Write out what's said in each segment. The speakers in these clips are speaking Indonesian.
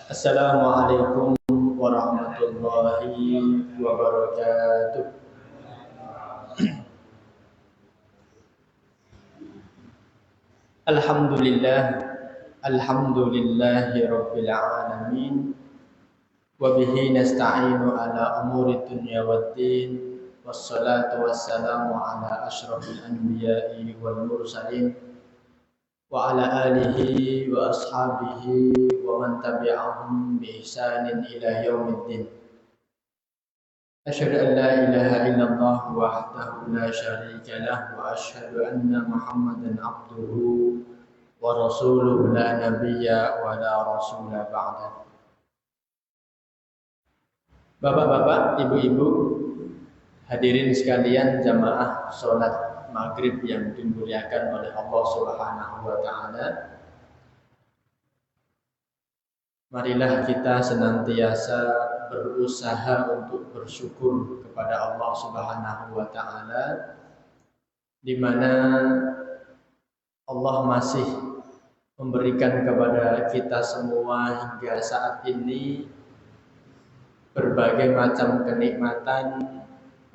Assalamualaikum warahmatullahi wabarakatuh. Alhamdulillah, alhamdulillahi rabbil alamin. Wa bihi nasta'inu ala umuri dunya waddin. Wassalatu wassalamu ala asyrafil anbiya'i wal mursalin wa ala alihi wa ashabihi wa man tabi'ahum bi ihsanin ila yaumiddin. Asyhadu an la ilaha illallah wahdahu la syarika lah wa asyhadu anna Muhammadan abduhu wa rasuluhu la nabiyya wa la rasula ba'da. Bapak-bapak, ibu-ibu, hadirin sekalian jamaah salat maghrib yang dimuliakan oleh Allah Subhanahu wa taala. Marilah kita senantiasa berusaha untuk bersyukur kepada Allah Subhanahu wa taala, di mana Allah masih memberikan kepada kita semua hingga saat ini berbagai macam kenikmatan,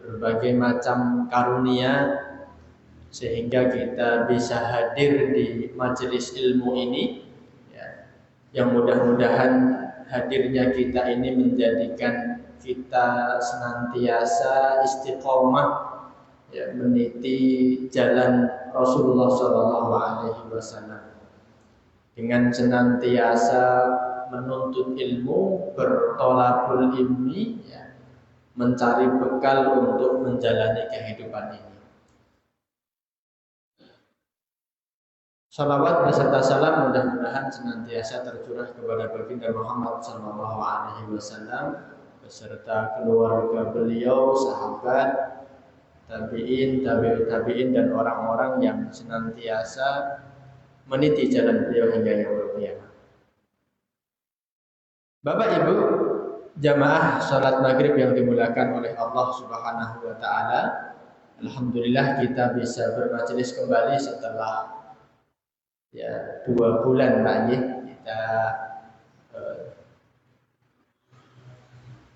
berbagai macam karunia, sehingga kita bisa hadir di majelis ilmu ini, ya, yang mudah-mudahan hadirnya kita ini menjadikan kita senantiasa istiqomah, ya, meniti jalan Rasulullah SAW dengan senantiasa menuntut ilmu, bertolabul ilmi, ya, mencari bekal untuk menjalani kehidupan ini. Salawat beserta salam mudah-mudahan senantiasa tercurah kepada baginda Muhammad SAW beserta keluarga beliau, sahabat, tabi'in, tabi'ut tabi'in, dan orang-orang yang senantiasa meniti jalan beliau hingga yaumul qiyamah. Bapak Ibu jamaah salat maghrib yang dimuliakan oleh Allah Subhanahu wa taala, alhamdulillah kita bisa bermajelis kembali setelah 2 bulan lagi kita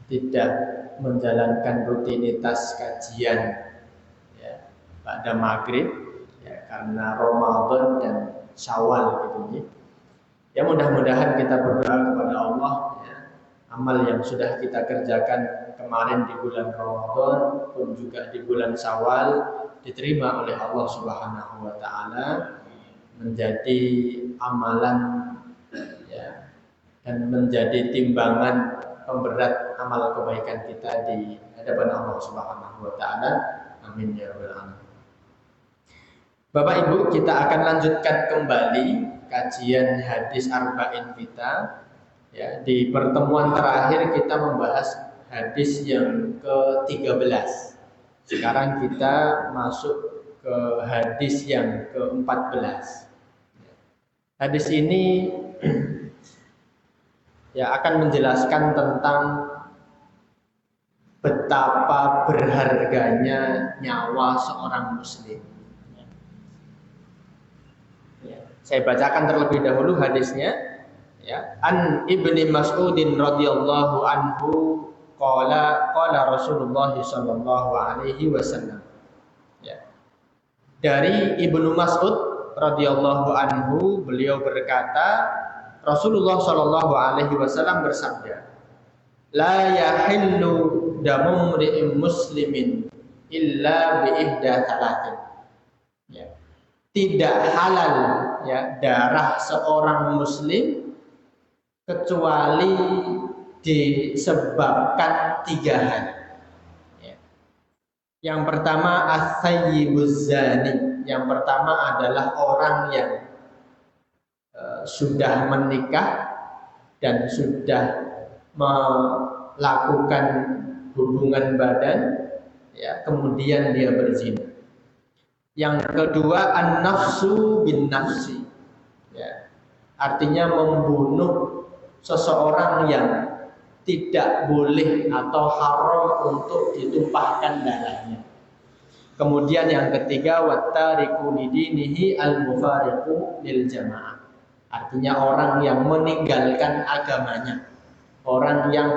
tidak menjalankan rutinitas kajian, ya, pada maghrib, ya, karena Ramadan dan Syawal gitu. Ya, mudah-mudahan kita berdoa kepada Allah, ya, amal yang sudah kita kerjakan kemarin di bulan Ramadan pun juga di bulan Syawal diterima oleh Allah Subhanahu wa taala, menjadi amalan, ya, dan menjadi timbangan pemberat amal kebaikan kita di hadapan Allah Subhanahu wa taala. Amin ya rabbal alamin. Bapak Ibu, kita akan lanjutkan kembali kajian hadis arba'in kita, ya. Di pertemuan terakhir kita membahas hadis yang ke-13. Sekarang kita masuk ke hadis yang ke-14. Hadis ini ya akan menjelaskan tentang betapa berharganya nyawa seorang muslim. Saya bacakan terlebih dahulu hadisnya, ya. An Ibni Mas'udin radhiyallahu anhu qala Rasulullah sallallahu alaihi wasallam. Ya. Dari Ibnu Mas'ud radhiyallahu anhu, beliau berkata, Rasulullah sallallahu alaihi wasallam bersabda, la yahillu damu mri'in muslimin illa bi ihda thalathin. Ya. Tidak halal, ya, darah seorang muslim kecuali disebabkan 3 hal. Ya. Yang pertama as-sayyibuz zani. Yang pertama adalah orang yang sudah menikah dan sudah melakukan hubungan badan, ya, kemudian dia berzina. Yang kedua an-nafsu bin nafsi, ya, artinya membunuh seseorang yang tidak boleh atau haram untuk ditumpahkan darahnya. Kemudian yang ketiga wattariqu lidinihi al-mufariqu lil jamaah, Artinya orang yang meninggalkan agamanya, orang yang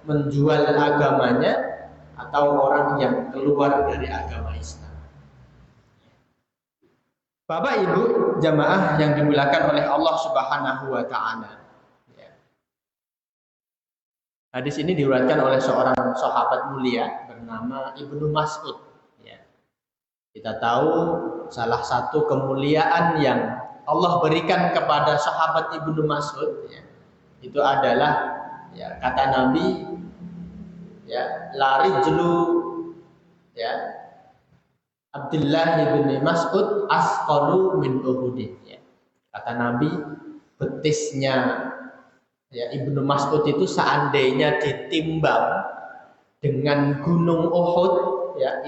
menjual agamanya, atau orang yang keluar dari agama Islam. Bapak Ibu jamaah yang dimuliakan oleh Allah Subhanahu wa taala. Hadis ini diriwayatkan oleh seorang sahabat mulia bernama Ibnu Mas'ud. Kita tahu salah satu kemuliaan yang Allah berikan kepada sahabat Ibnu Mas'ud itu adalah kata Nabi la rijlu Abdullah bin Mas'ud asqalu min Uhud. Kata Nabi, betisnya Ibnu Mas'ud itu seandainya ditimbang dengan gunung Uhud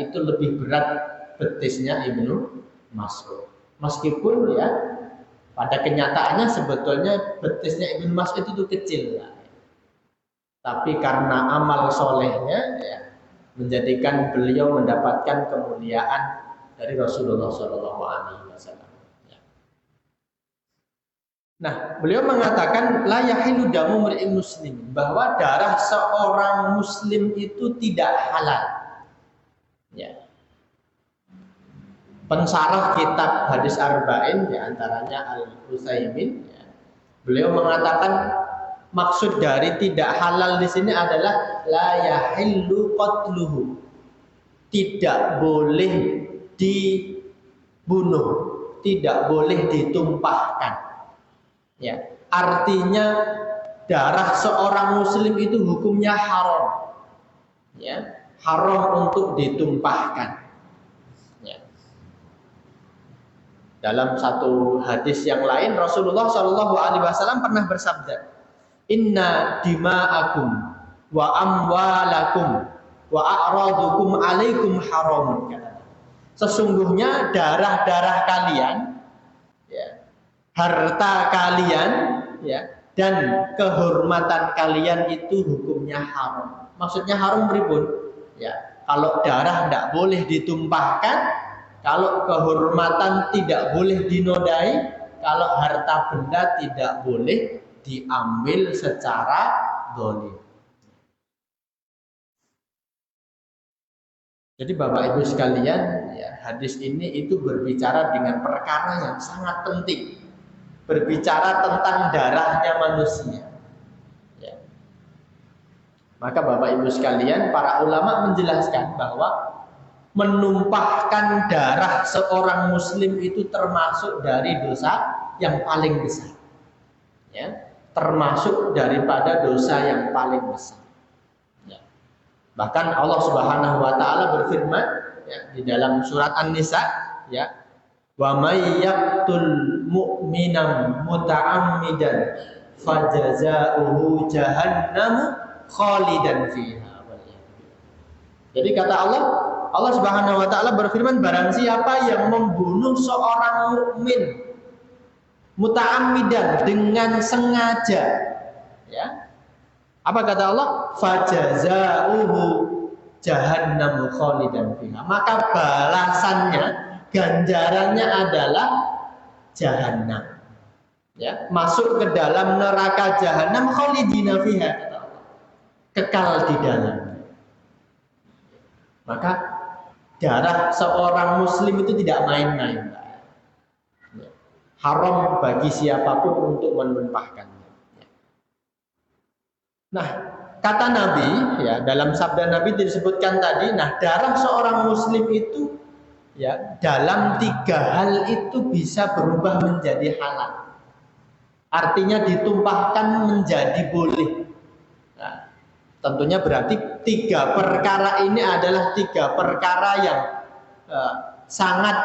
itu lebih berat betisnya Ibnu Mas'ud. Meskipun pada kenyataannya sebetulnya betisnya Ibnu Mas'ud itu kecil, tapi karena amal solehnya menjadikan beliau mendapatkan kemuliaan dari Rasulullah SAW. Nah, beliau mengatakan la yahilu damu mar'in muslim, bahwa darah seorang muslim itu tidak halal. Pensarah kitab hadis arba'in diantaranya Al-Utsaimin, beliau mengatakan maksud dari tidak halal di sini adalah la yahillu qatluhu, tidak boleh dibunuh, tidak boleh ditumpahkan. Artinya darah seorang muslim itu hukumnya haram. Haram untuk ditumpahkan. Dalam satu hadis yang lain Rasulullah SAW pernah bersabda, inna dima'akum wa amwalakum wa a'radukum alaikum haramun. Sesungguhnya darah-darah kalian, harta kalian, dan kehormatan kalian itu hukumnya haram. Maksudnya haram pripun? Kalau darah tidak boleh ditumpahkan, kalau kehormatan tidak boleh dinodai, kalau harta benda tidak boleh diambil secara zalim. Jadi Bapak Ibu sekalian, hadis ini itu berbicara dengan perkara yang sangat penting. Berbicara tentang darahnya manusia. Maka Bapak Ibu sekalian, para ulama menjelaskan bahwa menumpahkan darah seorang muslim itu termasuk dari dosa yang paling besar. Termasuk daripada dosa yang paling besar. Bahkan Allah Subhanahu wa taala berfirman di dalam surat An-Nisa, wa may yaqtul mu'mina muta'ammidan fajaza'uhu jahannam khalidan fiha. Jadi kata Allah Subhanahu wa taala berfirman, barang siapa yang membunuh seorang mukmin muta'ammidan, dengan sengaja, apa kata Allah? Fajaza'uhu jahannam khalidan fiha. Maka balasannya, ganjarannya adalah jahannam. Masuk ke dalam neraka jahannam khalidina fiha, kata Allah. Kekal di dalam. Maka darah seorang muslim itu tidak main-main. Haram bagi siapapun untuk menumpahkannya. Nah, kata Nabi, dalam sabda Nabi disebutkan tadi, darah seorang muslim itu dalam 3 hal itu bisa berubah menjadi halal. Artinya ditumpahkan menjadi boleh. Tentunya berarti 3 perkara ini adalah 3 perkara yang sangat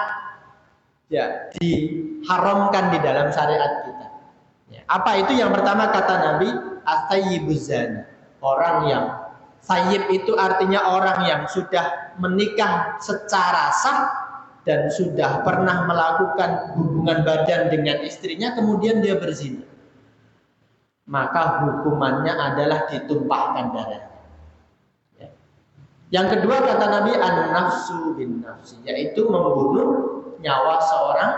diharamkan di dalam syariat kita. Apa itu? Yang pertama kata Nabi, at-tayyibuz zani. Orang yang thayyib itu artinya orang yang sudah menikah secara sah dan sudah pernah melakukan hubungan badan dengan istrinya, kemudian dia berzina. Maka hukumannya adalah ditumpahkan darahnya. Yang kedua kata Nabi, an-nafsu bin nafsi, yaitu membunuh nyawa seorang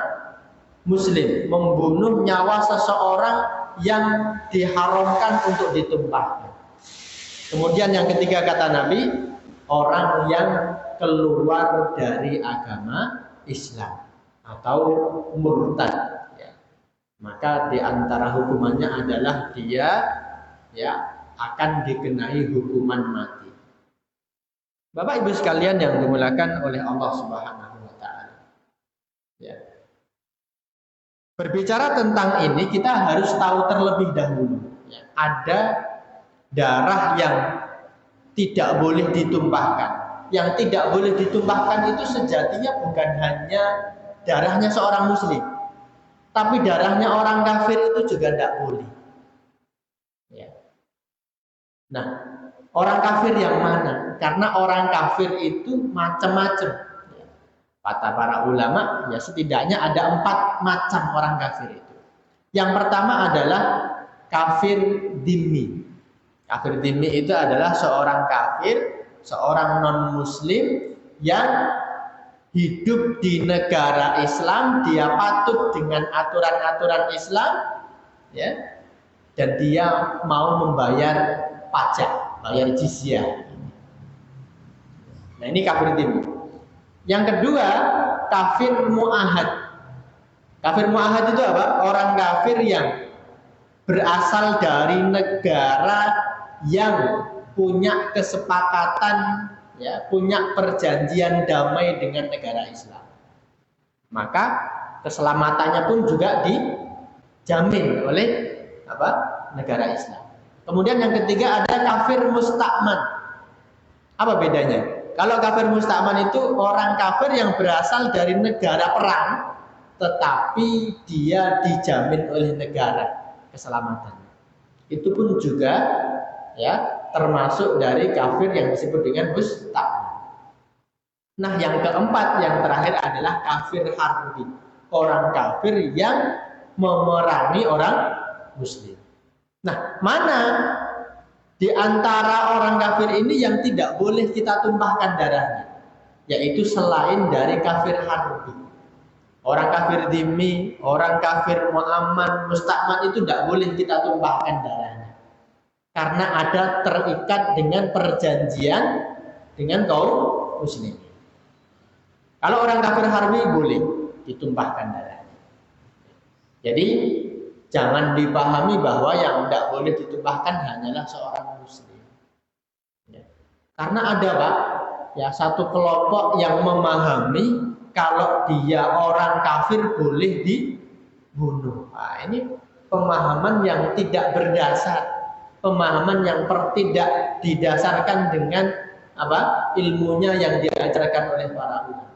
muslim, membunuh nyawa seseorang yang diharamkan untuk ditumpahkan. Kemudian yang ketiga kata Nabi, orang yang keluar dari agama Islam atau murtad, ya. Maka di antara hukumannya adalah dia akan dikenai hukuman mati. Bapak Ibu sekalian yang dimuliakan oleh Allah Subhanahu wa taala. Ya. Berbicara tentang ini kita harus tahu terlebih dahulu, ya, ada darah yang tidak boleh ditumpahkan. Yang tidak boleh ditumpahkan itu sejatinya bukan hanya darahnya seorang muslim, tapi darahnya orang kafir itu juga tidak boleh. Ya. Nah, orang kafir yang mana? Karena orang kafir itu macam-macam. Kata para ulama, ya setidaknya ada 4 macam orang kafir itu. Yang pertama adalah kafir dhimmi. Kafir dhimmi itu adalah seorang kafir, seorang non-muslim yang hidup di negara Islam, dia patuh dengan aturan-aturan Islam, ya, dan dia mau membayar pajak, bayar jizyah. Nah, ini kafir dhimmi. Yang kedua, kafir mu'ahad. Kafir mu'ahad itu apa? Orang kafir yang berasal dari negara yang punya kesepakatan, ya, punya perjanjian damai dengan negara Islam. Maka keselamatannya pun juga dijamin oleh negara Islam. Kemudian yang ketiga ada kafir mustakman. Apa bedanya? Kalau kafir mustakman itu orang kafir yang berasal dari negara perang, tetapi dia dijamin oleh negara keselamatannya. Itu pun juga, ya, termasuk dari kafir yang disebut dengan mustakman. Nah, yang keempat, yang terakhir adalah kafir harbi, orang kafir yang memerangi orang muslim. Nah, mana di antara orang kafir ini yang tidak boleh kita tumpahkan darahnya? Yaitu selain dari kafir harbi. Orang kafir dhimmi, orang kafir mu'amman, mustakman itu tidak boleh kita tumpahkan darahnya. Karena ada terikat dengan perjanjian dengan kaum muslim. Kalau orang kafir harbi boleh ditumpahkan darahnya. Jadi jangan dipahami bahwa yang tidak boleh ditumpahkan hanyalah seorang muslim. Ya. Karena ada, Pak, ya, satu kelompok yang memahami kalau dia orang kafir boleh dibunuh. Nah, ini pemahaman yang tidak berdasar, pemahaman yang tidak didasarkan dengan ilmunya yang diajarkan oleh para ulama.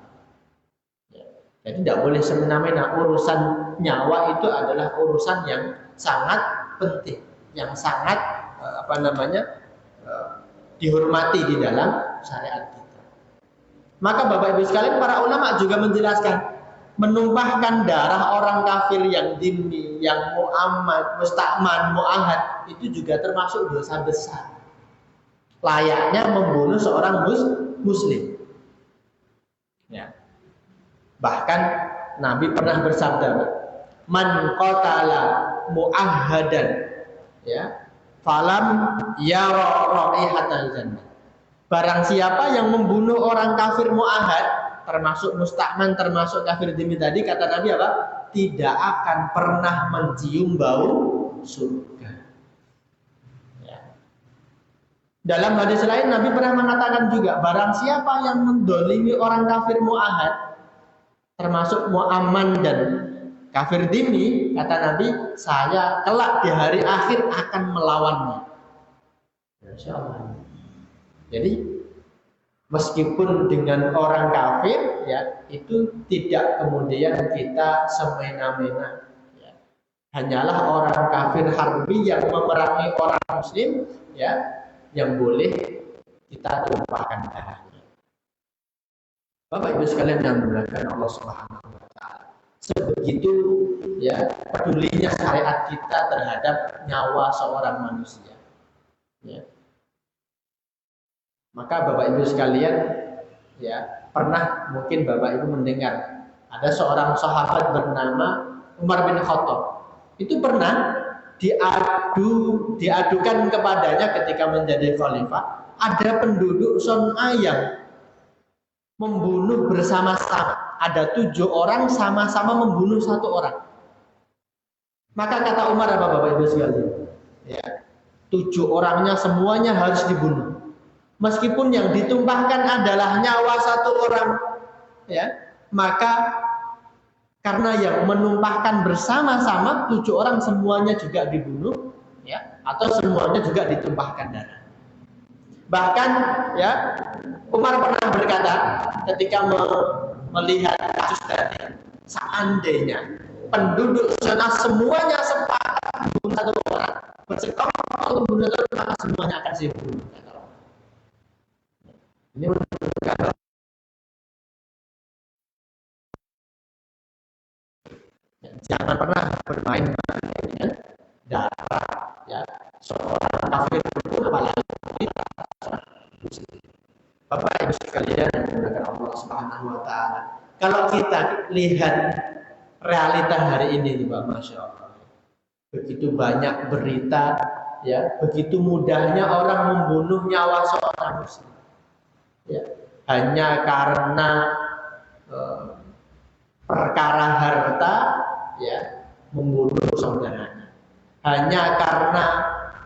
Jadi tidak boleh semena-mena. Urusan nyawa itu adalah urusan yang sangat penting, yang sangat dihormati di dalam syariat kita. Maka Bapak Ibu sekalian, para ulama juga menjelaskan menumpahkan darah orang kafir yang dhimmi, yang mu'ammad, mustakman, mu'ahad itu juga termasuk dosa besar. Layaknya membunuh seorang muslim. Ya. Bahkan Nabi pernah bersabda, man qatala mu'ahhadan, ya, falam yara raihatal jannah. Barang siapa yang membunuh orang kafir mu'ahad, termasuk mustakman, termasuk kafir dhimmi tadi, kata Nabi apa? Tidak akan pernah mencium bau surga. Ya. Dalam hadis lain Nabi pernah mengatakan juga, barang siapa yang mendolimi orang kafir mu'ahad, termasuk mu'amman dan kafir dhimmi, kata Nabi, saya kelak di hari akhir akan melawannya. Insya Allah. Jadi meskipun dengan orang kafir, ya, itu tidak kemudian kita semena-mena. Ya. Hanyalah orang kafir harbi yang memerangi orang muslim, ya, yang boleh kita tumpahkan darahnya. Bapak Ibu sekalian yang dimuliakan Allah Subhanahu wa taala. Sebegitu, ya, pedulinya syariat kita terhadap nyawa seorang manusia. Ya. Maka Bapak Ibu sekalian, ya, pernah mungkin Bapak Ibu mendengar ada seorang sahabat bernama Umar bin Khattab itu pernah diadukan kepadanya ketika menjadi khalifah, ada penduduk Son'a yang membunuh bersama-sama. Ada 7 orang sama-sama membunuh 1 orang. Maka kata Umar, apa Bapak Ibu sekalian? Ya, 7 orangnya semuanya harus dibunuh. Meskipun yang ditumpahkan adalah nyawa 1 orang, ya, maka karena yang menumpahkan bersama-sama 7 orang semuanya juga dibunuh, ya, atau semuanya juga ditumpahkan darah. Bahkan, ya, Umar pernah berkata ketika melihat kasus tadi, seandainya penduduk sana semuanya sepakat membunuh 1 orang, bersekongkol untuk membunuh 1 orang, maka semuanya akan dibunuh. Ini menunjukkan jangan pernah bermain dengan darah, ya, seorang kafir pun, apalagi Bapak Ibu sekalian yang dimuliakan Allah Subhanahu wa taala. Kalau kita lihat realita hari ini, Pak, Masya Allah, begitu banyak berita, ya, begitu mudahnya orang membunuh nyawa seorang muslim, ya, hanya karena perkara harta, ya, membunuh saudaranya, hanya karena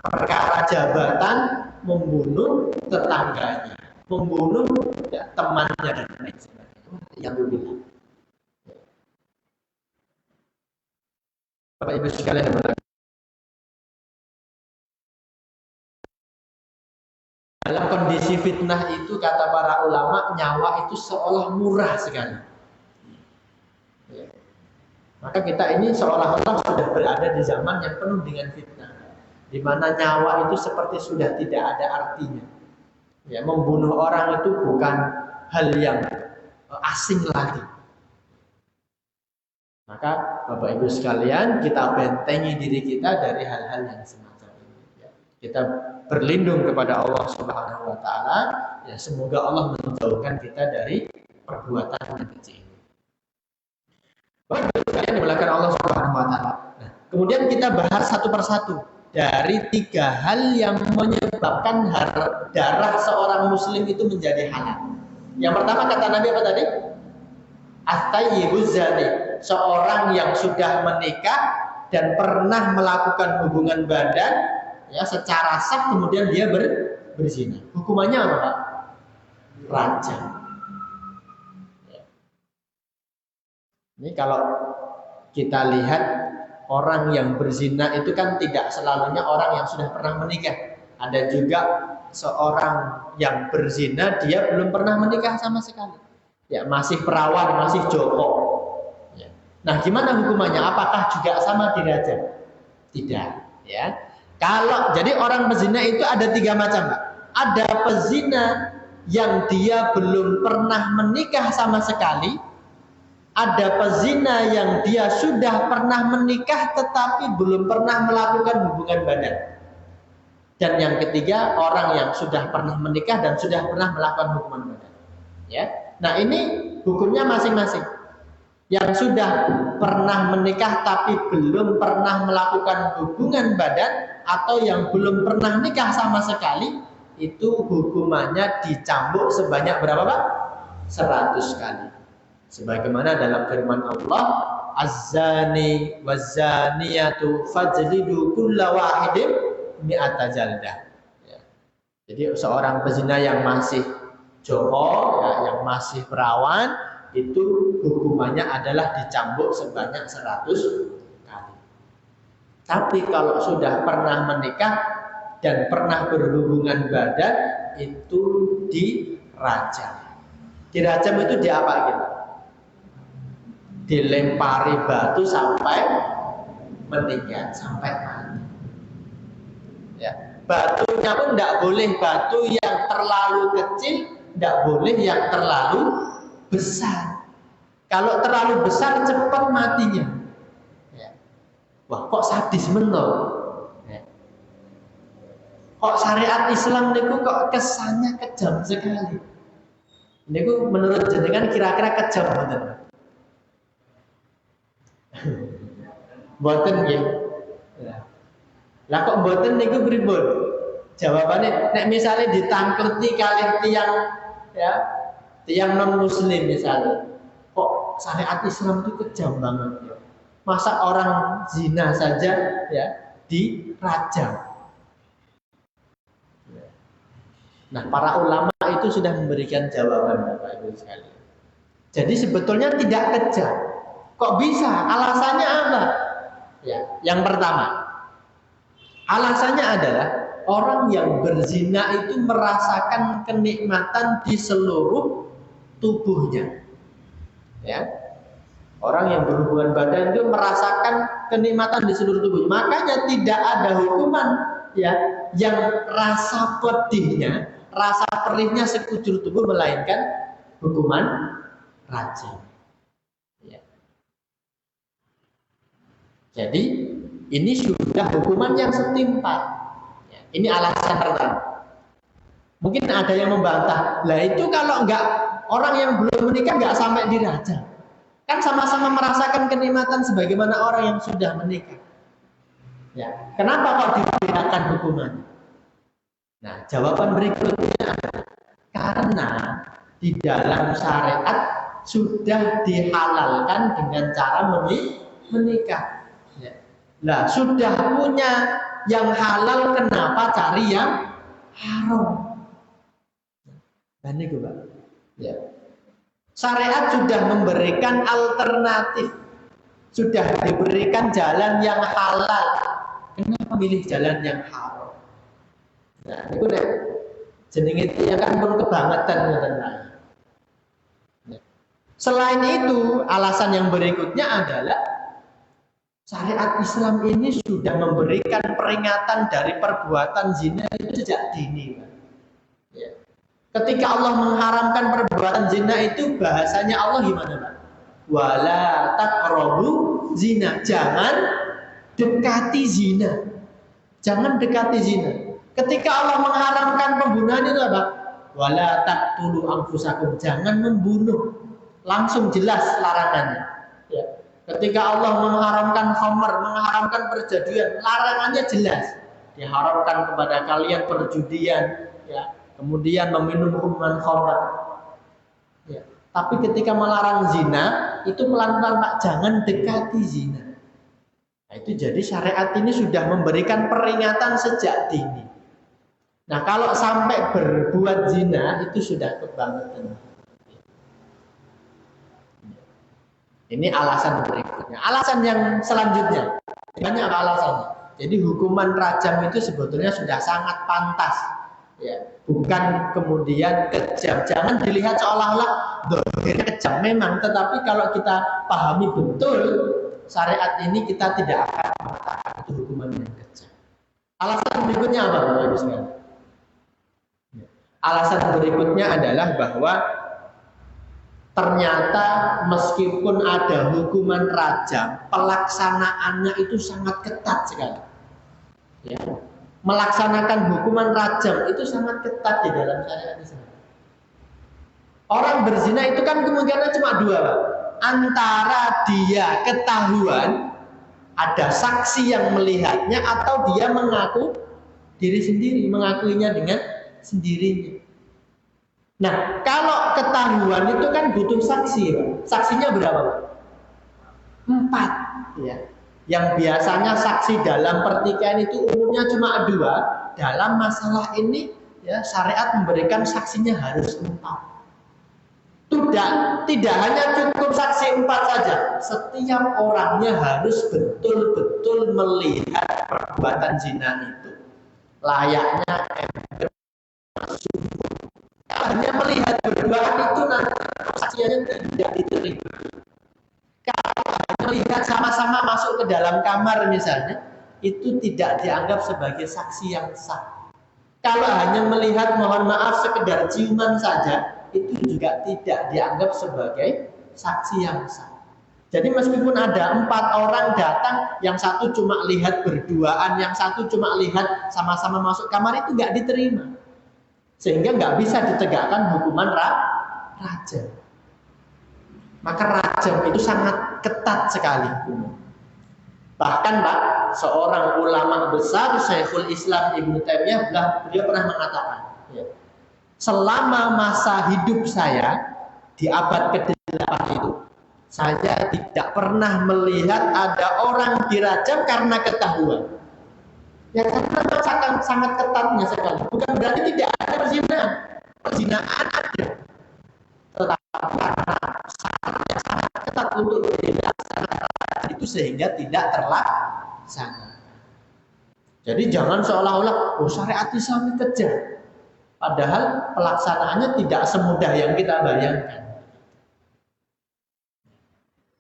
perkara jabatan membunuh tetangganya, membunuh, ya, temannya dan lain sebagainya. Yang berbeda. Bapak Ibu sekalian, dalam kondisi fitnah itu, kata para ulama, nyawa itu seolah murah sekali. Ya. Maka kita ini seolah-olah sudah berada di zaman yang penuh dengan fitnah, di mana nyawa itu seperti sudah tidak ada artinya. Ya, membunuh orang itu bukan hal yang asing lagi. Maka Bapak Ibu sekalian, kita bentengi diri kita dari hal-hal yang semacam ini. Ya. Kita berlindung kepada Allah Subhanahu wa taala, ya, semoga Allah menjauhkan kita dari perbuatan yang kecil. Bapak Ibu sekalian dimuliakan Allah Subhanahu wa taala. Nah, kemudian kita bahas satu persatu dari 3 hal yang menyebabkan darah seorang muslim itu menjadi halal. Yang pertama kata Nabi apa tadi? At-tayyibuz zani, seorang yang sudah menikah dan pernah melakukan hubungan badan, ya, secara sah, kemudian dia berzina. Hukumannya apa, Pak? Rajam. Ya. Ini kalau kita lihat, orang yang berzina itu kan tidak selalunya orang yang sudah pernah menikah. Ada juga seorang yang berzina, dia belum pernah menikah sama sekali, ya, masih perawan, masih joko, ya. Nah, gimana hukumannya? Apakah juga sama dirajam? Tidak, ya. Kalau jadi orang pezina itu ada 3 macam, Pak. Ada pezina yang dia belum pernah menikah sama sekali, ada pezina yang dia sudah pernah menikah tetapi belum pernah melakukan hubungan badan. Dan yang ketiga, orang yang sudah pernah menikah dan sudah pernah melakukan hubungan badan. Ya. Nah, ini hukumnya masing-masing. Yang sudah pernah menikah tapi belum pernah melakukan hubungan badan, atau yang belum pernah nikah sama sekali, itu hukumannya dicambuk sebanyak berapa, Pak? 100 kali. Sebagaimana dalam firman Allah, az-zani waz-zaniyatu fajlidu kulla wahidin mi'ata jaldah. Ya. Jadi seorang pezina yang masih joko, ya, yang masih perawan, itu hukumannya adalah dicambuk sebanyak 100 kali. Tapi kalau sudah pernah menikah dan pernah berhubungan badan, itu dirajam. Dirajam itu diapa gitu? Dilempari batu sampai meninggal, sampai mati. Ya. Batunya pun tidak boleh batu yang terlalu kecil, tidak boleh yang terlalu besar. Kalau terlalu besar cepat matinya. Ya. Wah, kok sadis menol. Ya. Kok syariat Islam niku kok kesannya kejam sekali. Niku menurut jenengan kira-kira kejam bener? Mboten nggih. Lah kok mboten niku pripun? Jawabannya nek misalnya ditangkleti kalih tiang ya, tiang non muslim misalnya. Kok syariat Islam itu kejam banget ya. Masa orang zina saja ya dirajam. Nah, para ulama itu sudah memberikan jawaban Bapak Ibu sekalian. Jadi sebetulnya tidak kejam. Kok bisa? Alasannya apa? Ya, yang pertama, alasannya adalah orang yang berzina itu merasakan kenikmatan di seluruh tubuhnya. Ya. Orang yang berhubungan badan itu merasakan kenikmatan di seluruh tubuhnya. Makanya tidak ada hukuman ya yang rasa pedihnya, rasa perihnya sekujur tubuh melainkan hukuman rajam. Ya. Jadi ini sudah hukuman yang setimpal. Ya. Ini alasan pertama. Mungkin ada yang membantah. Lah itu kalau enggak orang yang belum menikah enggak sampai dirajam. Kan sama-sama merasakan kenikmatan sebagaimana orang yang sudah menikah. Ya, kenapa kok dibedakan hukumannya? Nah, jawaban berikutnya karena di dalam syariat sudah dihalalkan dengan cara menikah. Ya. Nah, sudah punya yang halal, kenapa cari yang haram? Dan itu Pak. Ya. Syariat sudah memberikan alternatif, sudah diberikan jalan yang halal. Kenapa milih jalan yang haram? Nah, itu deh. Jenenge itu kan pun kebangetan ngoten. Selain itu, alasan yang berikutnya adalah syariat Islam ini sudah memberikan peringatan dari perbuatan zina itu sejak dini. Ya. Ketika Allah mengharamkan perbuatan zina itu bahasanya Allah gimana Pak? Wala taqrabu zina. Jangan dekati zina. Jangan dekati zina. Ketika Allah mengharamkan pembunuhan itu apa? Wala taqtulu anfusakum. Jangan membunuh. Langsung jelas larangannya. Ya. Ketika Allah mengharamkan khamr, mengharamkan perjudian, larangannya jelas. Diharamkan kepada kalian perjudian, ya. Kemudian meminum minuman khamr. Ya. Tapi ketika melarang zina, itu pelan-pelan Pak, jangan dekati zina. Nah, itu jadi syariat ini sudah memberikan peringatan sejak dini. Nah, kalau sampai berbuat zina itu sudah kebangetan. Ini alasan berikutnya. Alasan yang selanjutnya, banyak alasannya. Jadi hukuman rajam itu sebetulnya sudah sangat pantas. Ya, bukan kemudian kejam. Jangan dilihat seolah-olah dohirnya kejam memang, tetapi kalau kita pahami betul syariat ini, kita tidak akan mengatakan itu hukuman yang kejam. Alasan berikutnya apa Bapak Ibu sekalian? Alasan berikutnya adalah bahwa ternyata meskipun ada hukuman rajam, pelaksanaannya itu sangat ketat sekali. Ya. Melaksanakan hukuman rajam itu sangat ketat di dalam syariat Islam. Orang berzina itu kan kemungkinan cuma dua, Pak. Antara dia ketahuan, ada saksi yang melihatnya, atau dia mengaku diri sendiri, mengakuinya dengan sendirinya. Nah, kalau ketahuan itu kan butuh saksi, Pak. Saksinya berapa, Pak? 4, ya. Yang biasanya saksi dalam pertikaian itu umumnya cuma 2. Dalam masalah ini, ya, syariat memberikan saksinya harus 4. Tidak hanya cukup saksi 4 saja. Setiap orangnya harus betul-betul melihat perbuatan zina itu. Layaknya hanya melihat berduaan itu nanti saksinya tidak diterima. Kalau hanya melihat sama-sama masuk ke dalam kamar misalnya, itu tidak dianggap sebagai saksi yang sah. Kalau hanya melihat, mohon maaf, sekedar ciuman saja, itu juga tidak dianggap sebagai saksi yang sah. Jadi meskipun ada 4 orang datang, yang satu cuma lihat berduaan, yang satu cuma lihat sama-sama masuk kamar, itu nggak diterima. Sehingga nggak bisa ditegakkan hukuman rajam. Maka rajam itu sangat ketat sekali. Bahkan Pak, seorang ulama besar Syekhul Islam Ibnu Taimiyah beliau pernah mengatakan, ya, selama masa hidup saya di abad ke-8 itu, saya tidak pernah melihat ada orang dirajam karena ketahuan. Ya karena sangat ketatnya sekali. Bukan berarti tidak ada perzinahan. Perzinahan ada. Tetapi karena syaratnya sangat ketat untuk dilaksanakan itu sehingga tidak terlaksana. Jadi jangan seolah-olah syariat Islam kejam. Padahal pelaksanaannya tidak semudah yang kita bayangkan.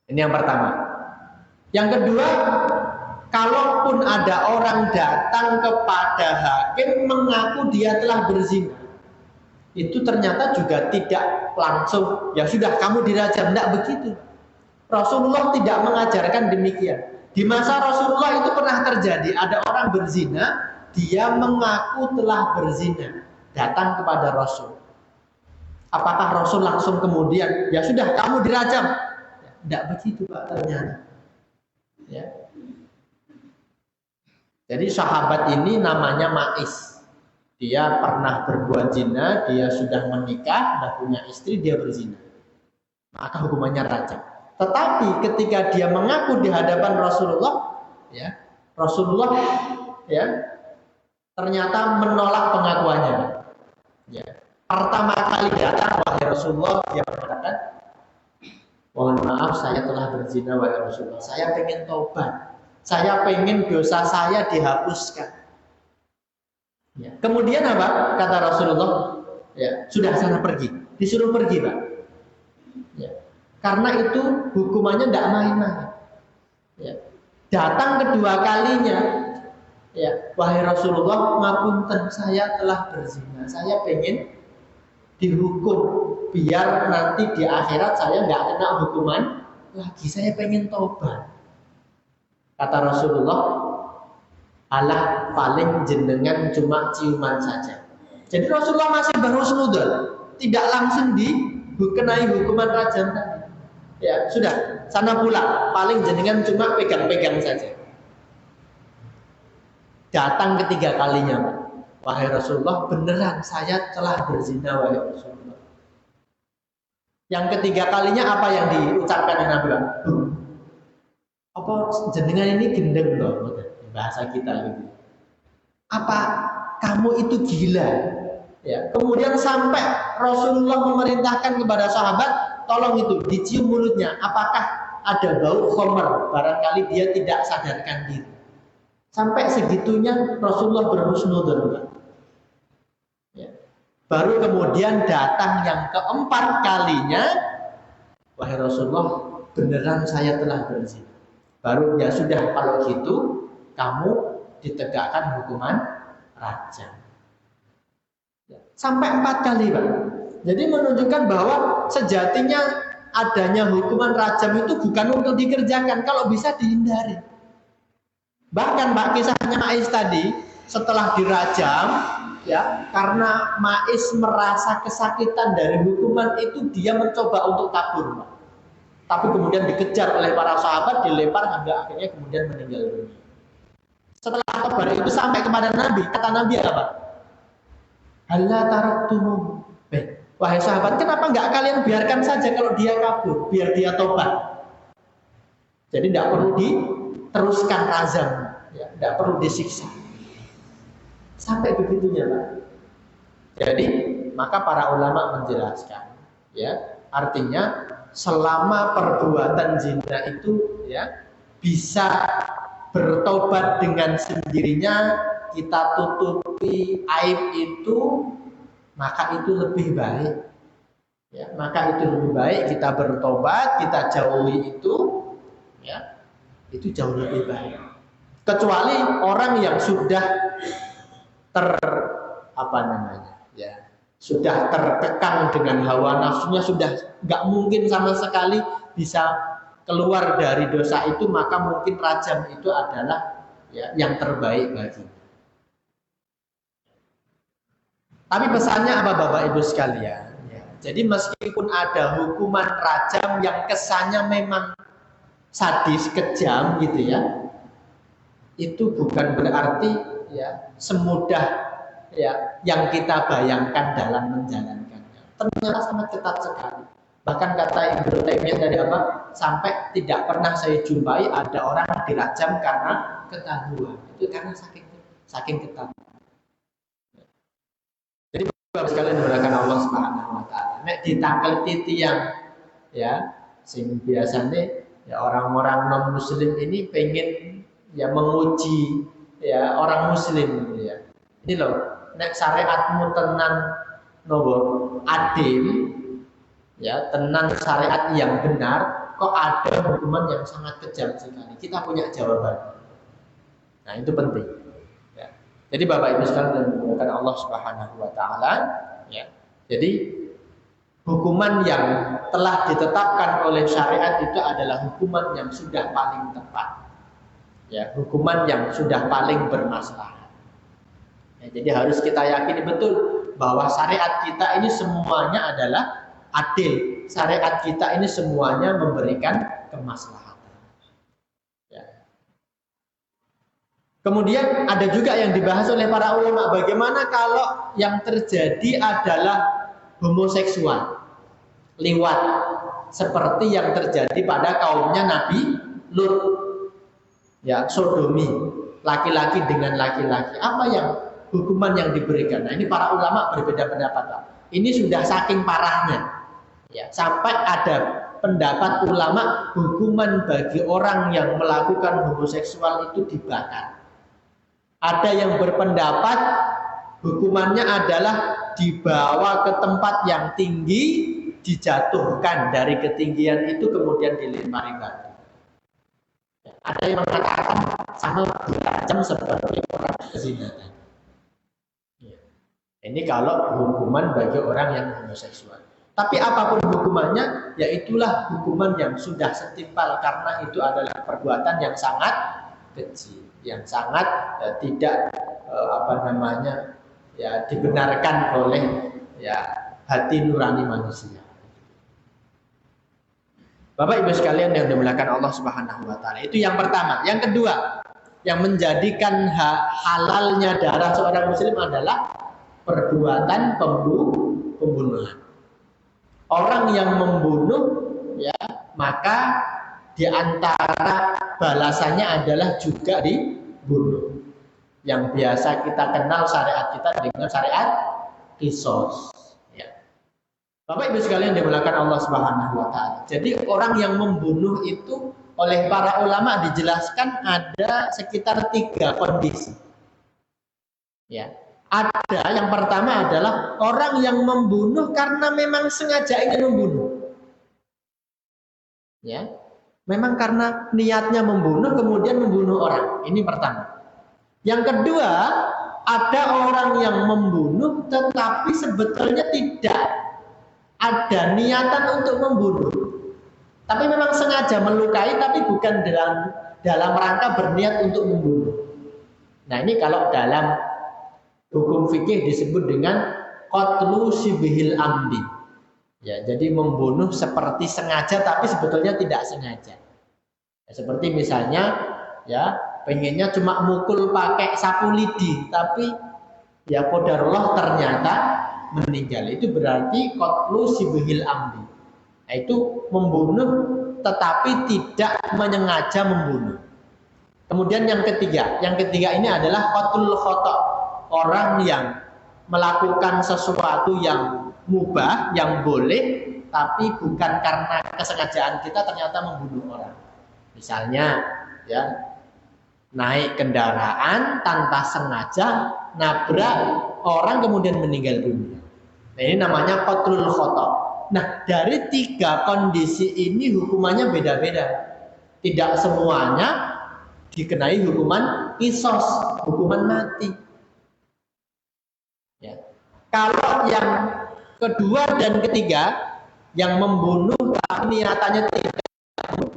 Ini yang pertama. Yang kedua, kalaupun ada orang datang kepada hakim mengaku dia telah berzina, itu ternyata juga tidak langsung, ya sudah kamu dirajam, tidak begitu. Rasulullah tidak mengajarkan demikian. Di masa Rasulullah itu pernah terjadi, ada orang berzina, dia mengaku telah berzina, datang kepada Rasul. Apakah Rasul langsung kemudian, ya sudah kamu dirajam? Tidak begitu Pak ternyata. Ya. Jadi sahabat ini namanya Ma'is. Dia pernah berbuat zina, dia sudah menikah, sudah punya istri, dia berzina. Maka hukumannya rajam. Tetapi ketika dia mengaku di hadapan Rasulullah, ya, Rasulullah ya ternyata menolak pengakuannya. Ya. Pertama kali datang wahai Rasulullah, dia mengatakan, mohon maaf saya telah berzina wahai Rasulullah. Saya pengen taubat. Saya pengen dosa saya dihapuskan. Ya. Kemudian apa? Kata Rasulullah, ya, sudah sana pergi. Disuruh pergi, Pak. Ya. Karena itu hukumannya tidak main-main. Ya. Datang kedua kalinya, ya, wahai Rasulullah, ngapunten saya telah berzina. Saya pengen dihukum biar nanti di akhirat saya nggak kena hukuman lagi. Saya pengen taubat. Kata Rasulullah, Allah paling jenengan cuma ciuman saja. Jadi Rasulullah masih berhusnudzon, tidak langsung dikenai hukuman rajam tadi. Ya sudah, sana pulang. Paling jenengan cuma pegang-pegang saja. Datang ketiga kalinya, wahai Rasulullah, beneran saya telah berzina wahai Rasulullah. Yang ketiga kalinya apa yang diucapkan Nabi? Apa jenengan ini gendeng loh, bahasa kita gitu. Apa kamu itu gila? Ya. Kemudian sampai Rasulullah memerintahkan kepada sahabat, tolong itu dicium mulutnya. Apakah ada bau khamr? Barangkali dia tidak sadarkan diri. Sampai segitunya Rasulullah berhusnudzon. Ya. Baru kemudian datang yang keempat kalinya, wahai Rasulullah, beneran saya telah berzina. Baru ya sudah kalau gitu kamu ditegakkan hukuman rajam. Sampai 4 kali Pak. Jadi menunjukkan bahwa sejatinya adanya hukuman rajam itu bukan untuk dikerjakan, kalau bisa dihindari. Bahkan Pak, kisahnya Ma'is tadi setelah dirajam, ya, karena Ma'is merasa kesakitan dari hukuman itu, dia mencoba untuk kabur Pak. Tapi kemudian dikejar oleh para sahabat, dilempar hingga akhirnya kemudian meninggal dunia. Setelah kabar itu sampai kepada Nabi, kata Nabi apa? Halla taraktumu. Wahai sahabat, kenapa nggak kalian biarkan saja kalau dia kabur, biar dia tobat. Jadi tidak perlu diteruskan rajam, ya, tidak perlu disiksa. Sampai begitunya, Pak. Jadi maka para ulama menjelaskan, ya, artinya selama perbuatan zina itu, ya, bisa bertobat dengan sendirinya, kita tutupi aib itu, maka itu lebih baik. Ya, maka itu lebih baik kita bertobat, kita jauhi itu, ya, itu jauh lebih baik. Kecuali orang yang sudah sudah tertekan dengan hawa nafsunya, sudah nggak mungkin sama sekali bisa keluar dari dosa itu, maka mungkin rajam itu adalah, ya, yang terbaik baginya. Tapi pesannya apa Bapak Ibu sekalian? Ya, jadi meskipun ada hukuman rajam yang kesannya memang sadis, kejam gitu ya, itu bukan berarti ya semudah ya yang kita bayangkan dalam menjalankannya. Ternyata sangat ketat sekali. Bahkan kata Ibnu Taimiyah dari apa? Sampai tidak pernah saya jumpai ada orang dirajam karena ketahuan. Itu karena saking ketat. Jadi Bapak sekalian dimuliakan Allah Subhanahu wa taala. Nek ditangkel titiang ya sing biasanya ya orang-orang non muslim ini pengen ya menguji ya orang muslim ya. Ini loh, nek syariatmu tenan nopo adil ya, tenan syariat yang benar, kok ada hukuman yang sangat kejam sekali. Kita punya jawaban. Nah, itu penting. Ya. Jadi Bapak Ibu sekalian dimuliakan Allah Subhanahu wa taala, ya. Jadi hukuman yang telah ditetapkan oleh syariat itu adalah hukuman yang sudah paling tepat. Ya, hukuman yang sudah paling bermaslahat. Ya, jadi harus kita yakini betul bahwa syariat kita ini semuanya adalah adil. Syariat kita ini semuanya memberikan kemaslahatan. Ya. Kemudian ada juga yang dibahas oleh para ulama, bagaimana kalau yang terjadi adalah homoseksual, liwat, seperti yang terjadi pada kaumnya Nabi Lut, ya, sodomi, laki-laki dengan laki-laki. Apa yang hukuman yang diberikan? Nah, ini para ulama berbeda pendapat. Ini sudah saking parahnya, ya, sampai ada pendapat ulama hukuman bagi orang yang melakukan homoseksual itu dibakar. Ada yang berpendapat hukumannya adalah dibawa ke tempat yang tinggi, dijatuhkan dari ketinggian itu kemudian dilempari batu. Ada yang mengatakan sama dirajam seperti orang zina. Ini kalau hukuman bagi orang yang homoseksual. Tapi apapun hukumannya, ya itulah hukuman yang sudah setimpal karena itu adalah perbuatan yang sangat kecil, yang sangat tidak ya dibenarkan oleh ya hati nurani manusia. Bapak Ibu sekalian yang dimuliakan Allah Subhanahu wa taala. Itu yang pertama. Yang kedua, yang menjadikan halalnya darah seorang muslim adalah perbuatan pembunuhan. Orang yang membunuh ya, maka di antara balasannya adalah juga dibunuh. Yang biasa kita kenal syariat kita dengan syariat qisas. Ya. Bapak Ibu sekalian dimuliakan Allah Subhanahu wa taala. Jadi orang yang membunuh itu oleh para ulama dijelaskan ada sekitar 3 kondisi. Ya. Ada yang pertama adalah orang yang membunuh karena memang sengaja ingin membunuh. Ya. Memang karena niatnya membunuh kemudian membunuh orang. Ini pertama. Yang kedua, ada orang yang membunuh tetapi sebetulnya tidak ada niatan untuk membunuh. Tapi memang sengaja melukai tapi bukan dalam rangka berniat untuk membunuh. Nah, ini kalau dalam hukum fikih disebut dengan qatlu shibhil amdi. Ya, jadi membunuh seperti sengaja tapi sebetulnya tidak sengaja. Ya, seperti misalnya ya pengennya cuma mukul pakai sapu lidi tapi ya qadarullah ternyata meninggal. Itu berarti qatlu shibhil amdi. Nah, itu membunuh tetapi tidak menyengaja membunuh. Kemudian yang ketiga ini adalah qatlul khata'. Orang yang melakukan sesuatu yang mubah, yang boleh, tapi bukan karena kesengajaan kita ternyata membunuh orang. Misalnya, ya, naik kendaraan tanpa sengaja nabrak orang kemudian meninggal dunia. Nah, ini namanya qatlul khata'. Nah, dari 3 kondisi ini hukumannya beda-beda. Tidak semuanya dikenai hukuman qisas, hukuman mati. Ya. Kalau yang kedua dan ketiga, yang membunuh tapi niatannya tidak,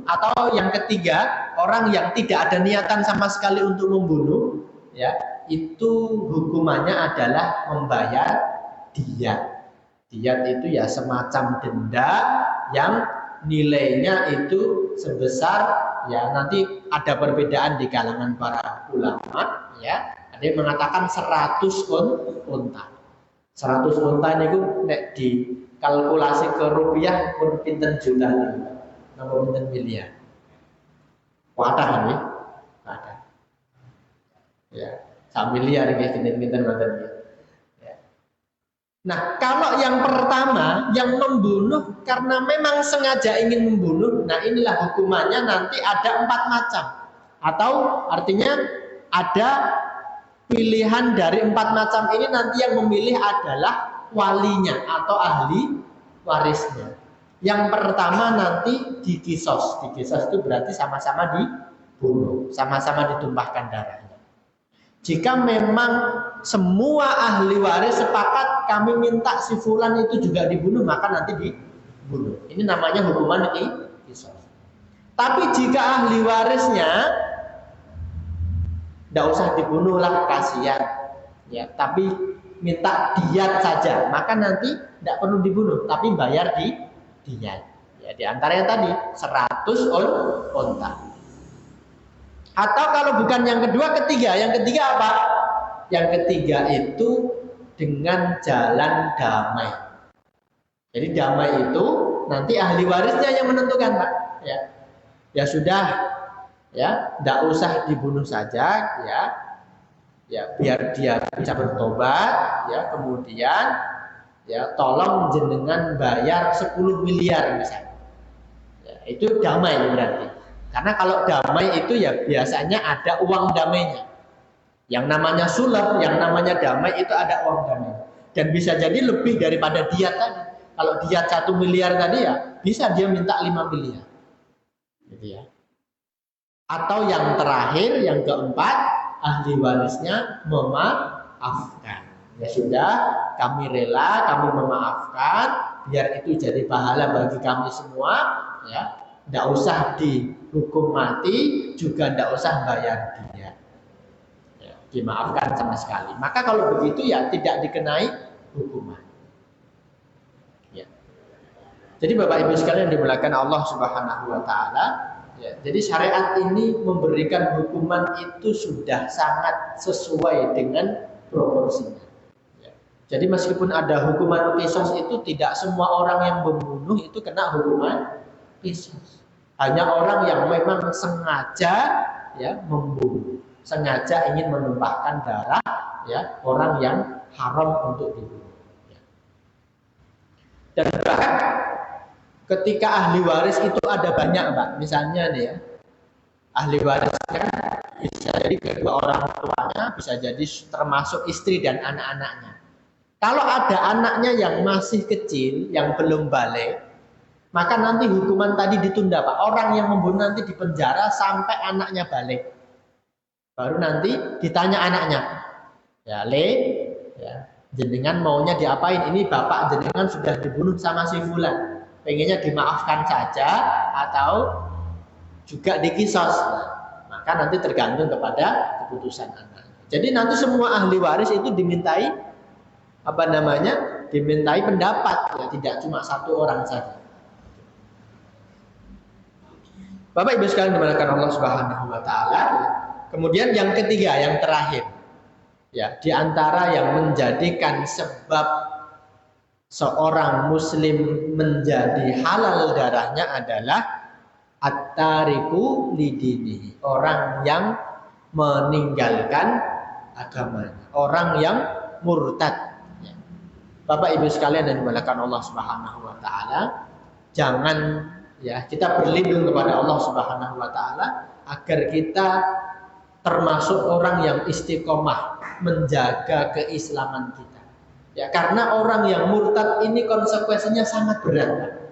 atau yang ketiga orang yang tidak ada niatan sama sekali untuk membunuh, ya, itu hukumannya adalah membayar diyat. Diyat itu ya semacam denda yang nilainya itu sebesar ya nanti ada perbedaan di kalangan para ulama, ya. Ada yang mengatakan 100 unta. 100 unta niku nek dikalkulasi ke rupiah pun pinten juta niku. Napa pinten miliar. Wadah nih. Wadah. Ya, 1 miliar nggih pinten-pinten mboten nggih. Nah, kalau yang pertama, yang membunuh karena memang sengaja ingin membunuh, nah inilah hukumannya nanti ada 4 macam. Atau artinya ada pilihan dari 4 macam ini, nanti yang memilih adalah walinya atau ahli warisnya. Yang pertama nanti dikisos. Dikisos itu berarti sama-sama dibunuh, sama-sama ditumpahkan darahnya. Jika memang semua ahli waris sepakat kami minta si fulan itu juga dibunuh, maka nanti dibunuh. Ini namanya hukuman qisas. Tapi jika ahli warisnya tidak usah dibunuh lah, kasihan, ya, tapi minta diat saja, maka nanti tidak perlu dibunuh, tapi bayar diat. Ya, di antaranya tadi 100 unta. Atau kalau bukan yang kedua, ketiga. Yang ketiga apa? Yang ketiga itu dengan jalan damai. Jadi damai itu nanti ahli warisnya yang menentukan, Pak. Ya sudah, ya, tidak usah dibunuh saja, ya, biar dia bisa bertobat, ya, kemudian, ya, tolong jenengan bayar 10 miliar misalnya. Ya, itu damai berarti. Karena kalau damai itu ya biasanya ada uang damainya. Yang namanya sulh, yang namanya damai itu ada uang damai. Dan bisa jadi lebih daripada diat tadi. Kalau diat 1 miliar tadi ya bisa dia minta 5 miliar. Gitu ya. Atau yang terakhir, yang keempat, ahli warisnya memaafkan. Ya sudah, kami rela, kami memaafkan, biar itu jadi pahala bagi kami semua, ya. Tidak usah dihukum mati, juga tidak usah bayar diat. Ya, dimaafkan sama sekali. Maka kalau begitu ya tidak dikenai hukuman. Ya. Jadi Bapak Ibu sekalian dimuliakan Allah Subhanahu wa taala, ya, jadi syariat ini memberikan hukuman itu sudah sangat sesuai dengan proporsinya. Ya. Jadi meskipun ada hukuman qisas itu tidak semua orang yang membunuh itu kena hukuman qisas. Hanya orang yang memang sengaja, ya, membunuh, sengaja ingin menumpahkan darah, ya, orang yang haram untuk dibunuh. Ya. Dan bahkan ketika ahli waris itu ada banyak, Pak. Misalnya nih ya, ahli warisnya bisa jadi kedua orang tuanya, bisa jadi termasuk istri dan anak-anaknya. Kalau ada anaknya yang masih kecil, yang belum balik, maka nanti hukuman tadi ditunda, Pak. Orang yang membunuh nanti dipenjara sampai anaknya balik. Baru nanti ditanya anaknya, ya, ya, jenengan maunya diapain? Ini bapak jenengan sudah dibunuh sama si fulan. Pengennya dimaafkan saja atau juga dikisos. Maka nanti tergantung kepada keputusan anak. Jadi nanti semua ahli waris itu dimintai dimintai pendapat, ya, tidak cuma satu orang saja. Bapak Ibu sekalian dimuliakan Allah Subhanahu wa taala. Kemudian yang ketiga, yang terakhir. Ya, di antara yang menjadikan sebab seorang muslim menjadi halal darahnya adalah at-tariku lidinihi, orang yang meninggalkan agamanya, orang yang murtad. Ya. Bapak Ibu sekalian dan dimuliakan Allah Subhanahu wa taala, jangan, ya, kita berlindung kepada Allah Subhanahu wa taala agar kita termasuk orang yang istiqomah menjaga keislaman kita. Ya, karena orang yang murtad ini konsekuensinya sangat berat.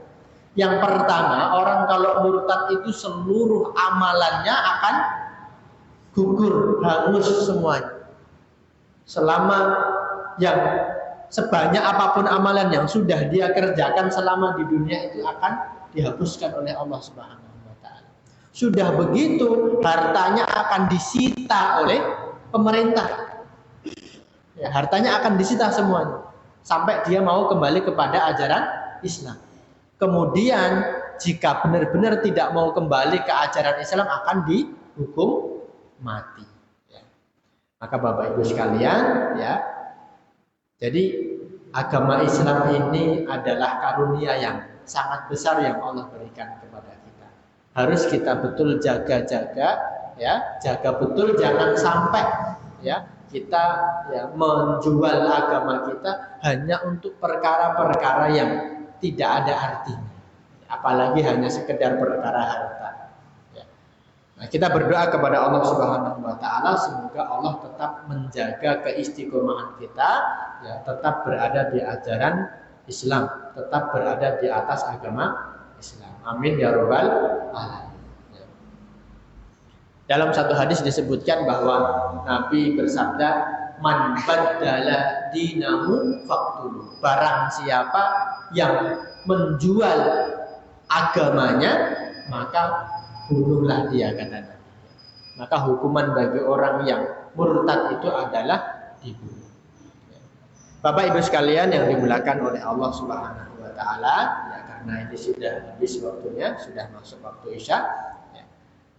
Yang pertama, orang kalau murtad itu seluruh amalannya akan gugur, hangus semuanya. Selama yang sebanyak apapun amalan yang sudah dia kerjakan selama di dunia itu akan dihapuskan oleh Allah Subhanahu wa taala. Sudah begitu, hartanya akan disita oleh pemerintah. Ya, hartanya akan disita semuanya sampai dia mau kembali kepada ajaran Islam. Kemudian jika benar-benar tidak mau kembali ke ajaran Islam akan hukum mati. Ya. Maka Bapak Ibu sekalian, ya, jadi agama Islam ini adalah karunia yang sangat besar yang Allah berikan kepada kita. Harus kita betul jaga-jaga, ya, jaga betul jangan sampai, ya, kita ya menjual agama kita hanya untuk perkara-perkara yang tidak ada artinya, apalagi hanya sekedar perkara harta. Ya. Nah, kita berdoa kepada Allah Subhanahu Wa Taala semoga Allah tetap menjaga keistiqomahan kita, ya, tetap berada di ajaran Islam, tetap berada di atas agama Islam. Amin ya robbal alamin. Dalam satu hadis disebutkan bahwa Nabi bersabda, "Man baddala dinahu faqtuluh." Barang siapa yang menjual agamanya, maka bunuhlah dia, kata Nabi. Maka hukuman bagi orang yang murtad itu adalah dibunuh. Bapak Ibu sekalian yang dimuliakan oleh Allah Subhanahu Wa Taala, ya, karena ini sudah habis waktunya, sudah masuk waktu Isya.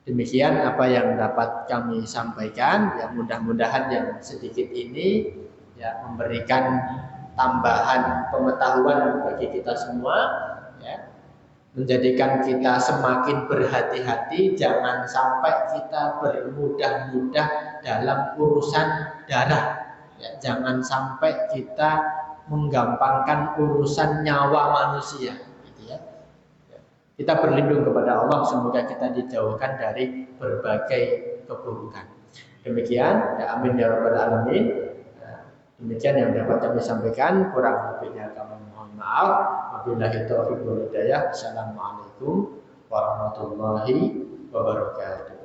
Demikian apa yang dapat kami sampaikan. Ya, mudah-mudahan yang sedikit ini ya memberikan tambahan pengetahuan bagi kita semua, ya, menjadikan kita semakin berhati-hati, jangan sampai kita bermudah-mudah dalam urusan darah, ya, jangan sampai kita menggampangkan urusan nyawa manusia. Kita berlindung kepada Allah, semoga kita dijauhkan dari berbagai keburukan. Demikian, ya, amin ya rabbal alamin. Demikian yang dapat kami sampaikan, kurang lebihnya kami mohon maaf. Wabillahi taufiq wal hidayah. Assalamualaikum warahmatullahi wabarakatuh.